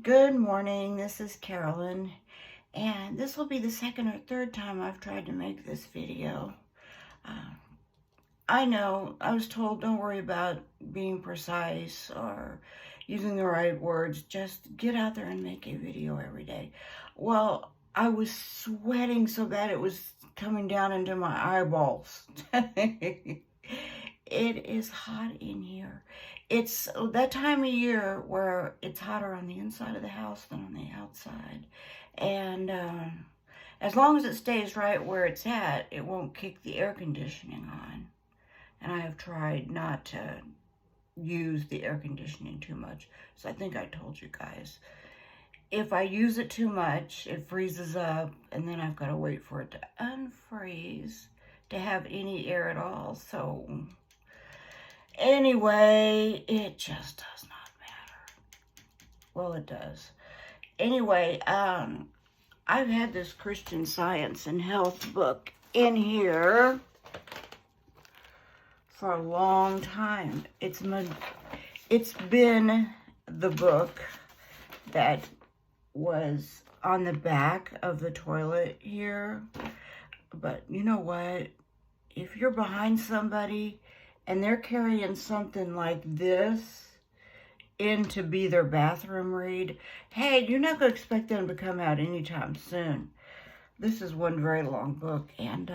Good morning, this is Carolyn, and this will be the second or third time I've tried to make this video. Uh, I know I was told don't worry about being precise or using the right words, just get out there and make a video every day. Well, I was sweating so bad it was coming down into my eyeballs. It is hot in here. It's that time of year where it's hotter on the inside of the house than on the outside. And as long as it stays right where it's at, it won't kick the air conditioning on. And I have tried not to use the air conditioning too much. So I think I told you guys. If I use it too much, it freezes up, and then I've got to wait for it to unfreeze to have any air at all. So anyway, it just does not matter. Well, it does. Anyway, I've had this Christian Science and Health book in here for a long time. It's been the book that was on the back of the toilet here. But you know what? If you're behind somebody and they're carrying something like this in to be their bathroom read, hey, you're not going to expect them to come out anytime soon. This is one very long book, and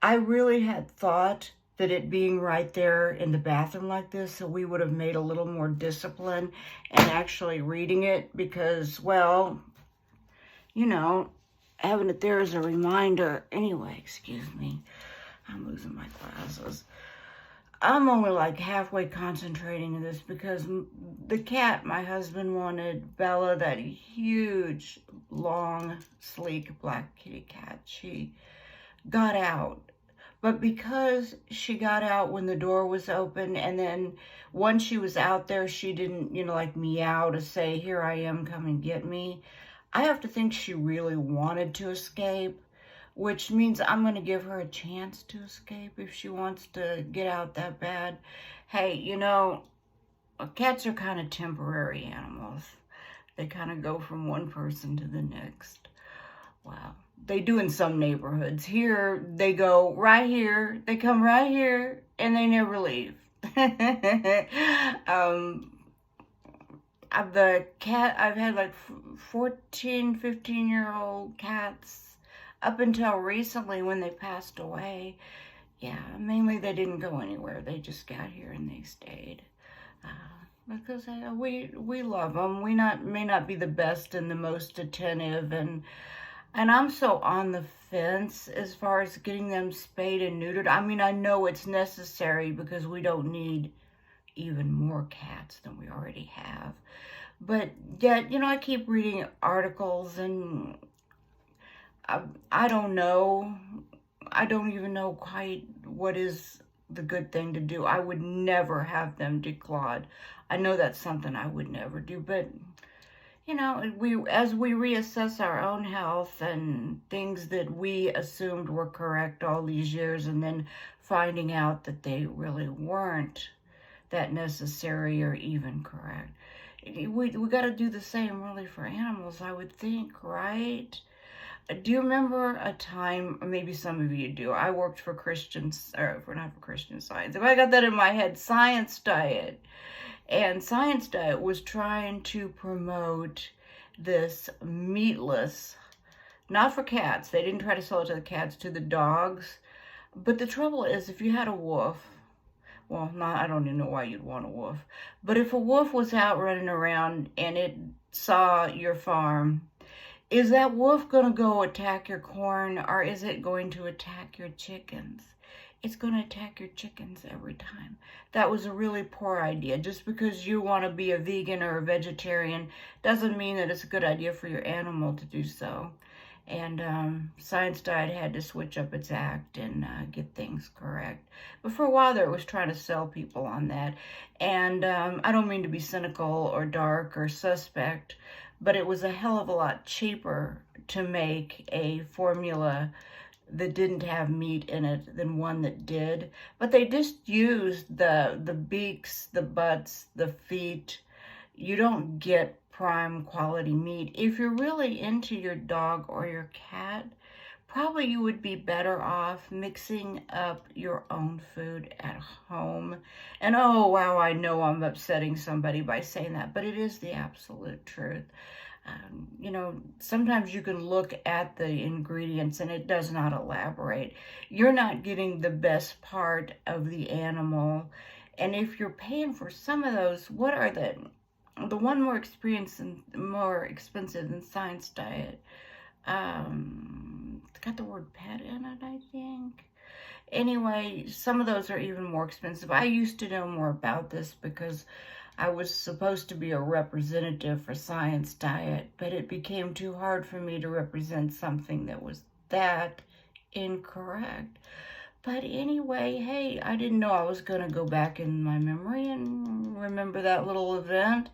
I really had thought that it being right there in the bathroom like this, so we would have made a little more discipline and actually reading it because, well, you know, having it there as a reminder. Anyway, excuse me, I'm losing my glasses. I'm only like halfway concentrating on this because the cat my husband wanted, Bella, that huge, long, sleek black kitty cat, she got out. But because she got out when the door was open, and then once she was out there, she didn't, like meow to say, here I am, come and get me. I have to think she really wanted to escape, which means I'm going to give her a chance to escape if she wants to get out that bad. Hey, cats are kind of temporary animals. They kind of go from one person to the next. Wow. They do in some neighborhoods. Here, they go right here, they come right here, and they never leave. The cat, I've had like 14, 15-year-old cats up until recently when they passed away. Yeah, mainly they didn't go anywhere. They just got here and they stayed. Because we love them. We may not be the best and the most attentive, and I'm so on the fence as far as getting them spayed and neutered. I mean, I know it's necessary because we don't need even more cats than we already have. But yet, I keep reading articles and I don't know. I don't even know quite what is the good thing to do. I would never have them declawed. I know that's something I would never do, but as we reassess our own health and things that we assumed were correct all these years, and then finding out that they really weren't that necessary or even correct. We got to do the same really for animals, I would think, right? Do you remember a time, or maybe some of you do, I worked for Christians, or not for Christian Science, if I got that in my head, Science Diet. And Science Diet was trying to promote this meatless, not for cats. They didn't try to sell it to the cats, to the dogs. But the trouble is, if you had a wolf, well, I don't even know why you'd want a wolf. But if a wolf was out running around and it saw your farm, is that wolf going to go attack your corn, or is it going to attack your chickens? It's going to attack your chickens every time. That was a really poor idea. Just because you want to be a vegan or a vegetarian doesn't mean that it's a good idea for your animal to do so. And Science Diet had to switch up its act and get things correct. But for a while there, it was trying to sell people on that. And I don't mean to be cynical or dark or suspect, but it was a hell of a lot cheaper to make a formula that didn't have meat in it than one that did. But they just used the beaks, the butts, the feet. You don't get prime quality meat. If you're really into your dog or your cat, probably you would be better off mixing up your own food at home. And oh, wow, I know I'm upsetting somebody by saying that, but it is the absolute truth. You know, sometimes you can look at the ingredients and it does not elaborate. You're not getting the best part of the animal. And if you're paying for some of those, what are the one more expensive than Science Diet? It's got the word pet in it, I think. Anyway, some of those are even more expensive. I used to know more about this because I was supposed to be a representative for Science Diet, but it became too hard for me to represent something that was that incorrect. But anyway, hey, I didn't know I was going to go back in my memory and remember that little event,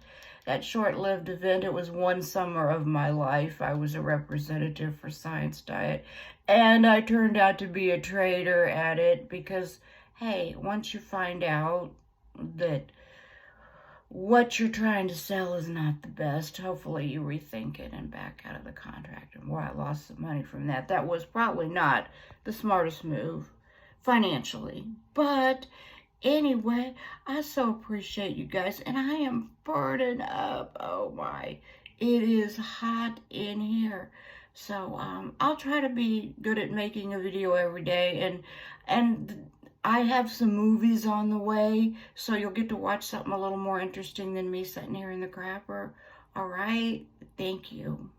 that short-lived event. It was one summer of my life. I was a representative for Science Diet, and I turned out to be a traitor at it because, hey, once you find out that what you're trying to sell is not the best, hopefully you rethink it and back out of the contract. And boy, I lost some money from that. That was probably not the smartest move financially. But anyway, I so appreciate you guys. And I am burning up. Oh my, it is hot in here. So I'll try to be good at making a video every day. And I have some movies on the way, so you'll get to watch something a little more interesting than me sitting here in the crapper. All right? Thank you.